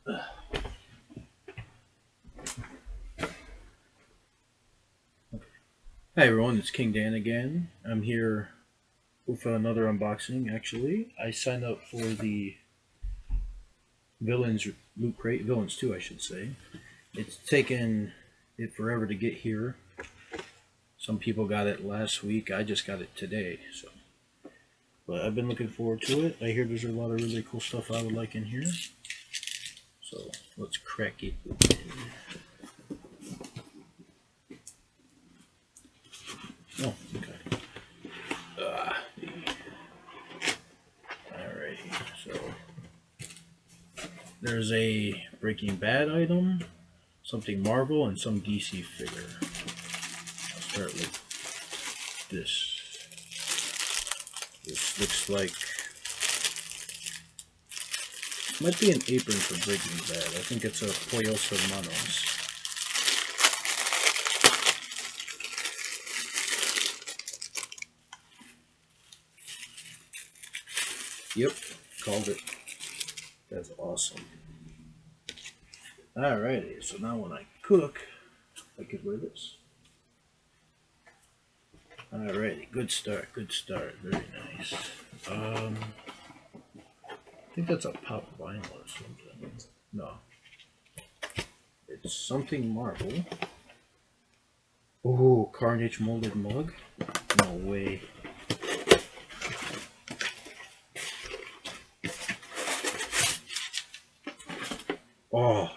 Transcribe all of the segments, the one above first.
Hi everyone, it's King Dan again. I'm here with another unboxing. Actually, I signed up for the Villains Loot Crate, Villains 2, I should say. It's taken it forever to get here. Some people got it last week. I just got it today. But I've been looking forward to it. I hear there's a lot of really cool stuff I would like in here. So let's crack it open. Oh, okay. Alrighty. So there's a Breaking Bad item, something Marvel, and some DC figure. I'll start with this. This looks like might be an apron for Breaking Bad. I think it's a Pollos Hermanos. Yep, called it. That's awesome. Alrighty, so now when I cook, I could wear this. Alrighty, good start, good start. Very nice. I think that's a pop vinyl or something. No. It's something Marvel. Oh, Carnage molded mug? No way. Oh,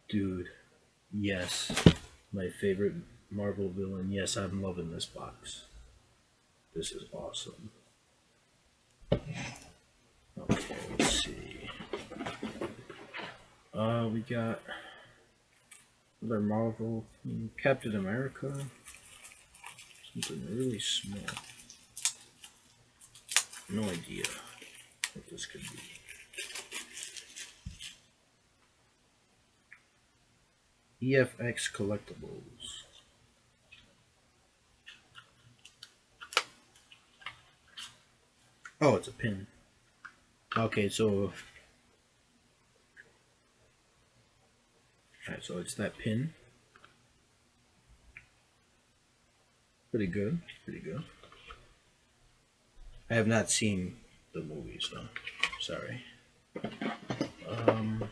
dude. Yes. My favorite Marvel villain. Yes, I'm loving this box. This is awesome. Okay, let's see. We got another Marvel, Captain America. Something really small. No idea what this could be. EFX Collectibles. Oh, it's a pin. Okay, so alright, so it's that pin. Pretty good. Pretty good. I have not seen the movie, so sorry. The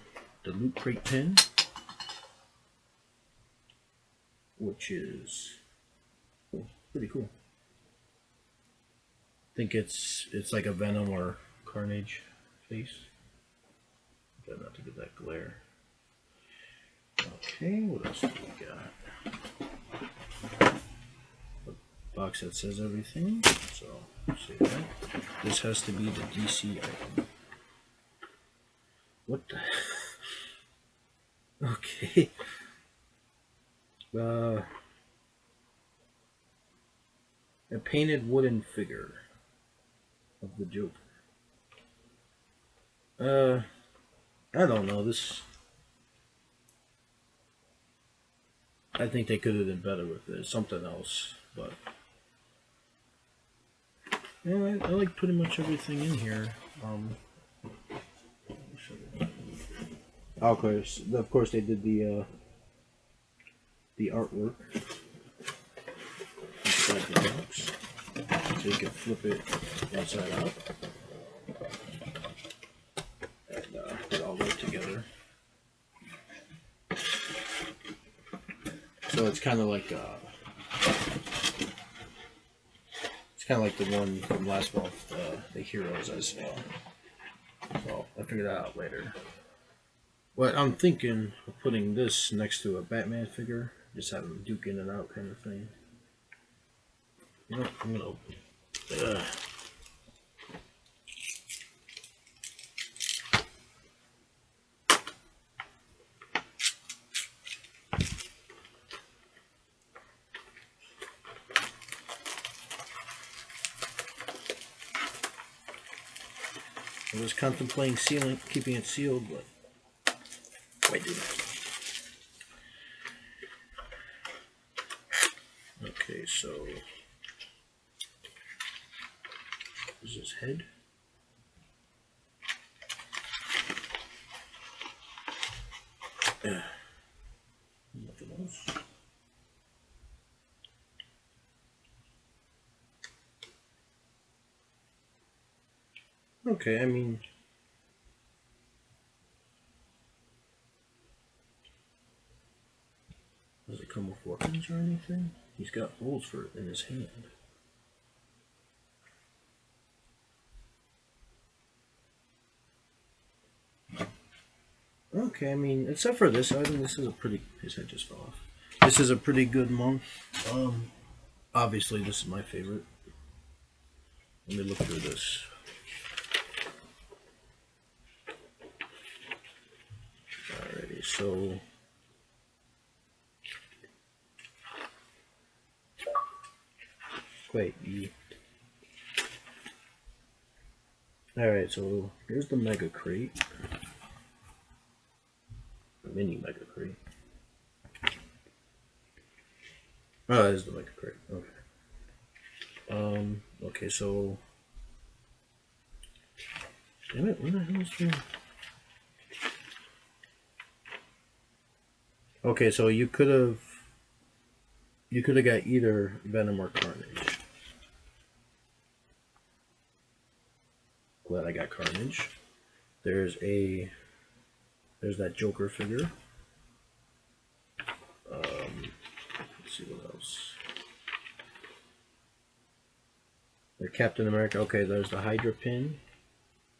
Loot Crate pin, which is pretty cool. I think it's like a Venom or Carnage face. Try not to get that glare. Okay, what else do we got? A box that says everything. So see that. This has to be the DC item. What the? Okay. A painted wooden figure of the Joker. I don't know. This. I think they could have done better with it. Something else, but yeah, I like pretty much everything in here. Of course, they did the artwork inside the box, so you can flip it inside out and put it all right together. So it's kind of like the one from last month, the Heroes I saw. So I figured that out later. But I'm thinking of putting this next to a Batman figure, just have them duke in and out kind of thing. You know, I'm gonna open it. I was contemplating keeping it sealed, but I didn't. Okay, so this is his head. Nothing else. Okay, I mean, does it come with weapons or anything? He's got holes for it in his hand. Okay, I mean, except for this item, this is a pretty. His head just fell off. This is a pretty good monk. Obviously, this is my favorite. Let me look through this. Alrighty, so. Wait, Alright, so here's the Mega Crate. The mini Mega Crate. Oh, that is the Mega Crate. Okay. Okay, so. Damn it, where the hell is the. Okay, so you could have got either Venom or Carnage. Glad I got Carnage. There's that Joker figure. Let's see what else. The Captain America. Okay, there's the Hydra pin,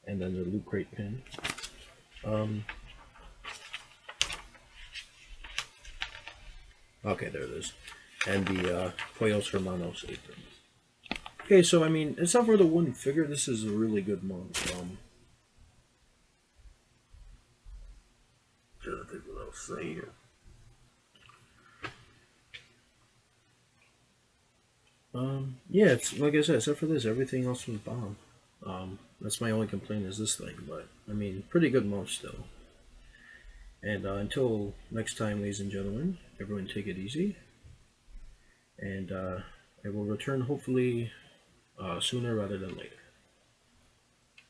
and then the Loot Crate pin. Okay, there it is, and the Pollos Hermanos apron. Okay, so I mean, except for the wooden figure, this is a really good monk. Trying to think what else to say here. Yeah, it's like I said, except for this, everything else was bomb. That's my only complaint is this thing, but I mean, pretty good monk still. And until next time, ladies and gentlemen, everyone take it easy. And I will return hopefully sooner rather than later.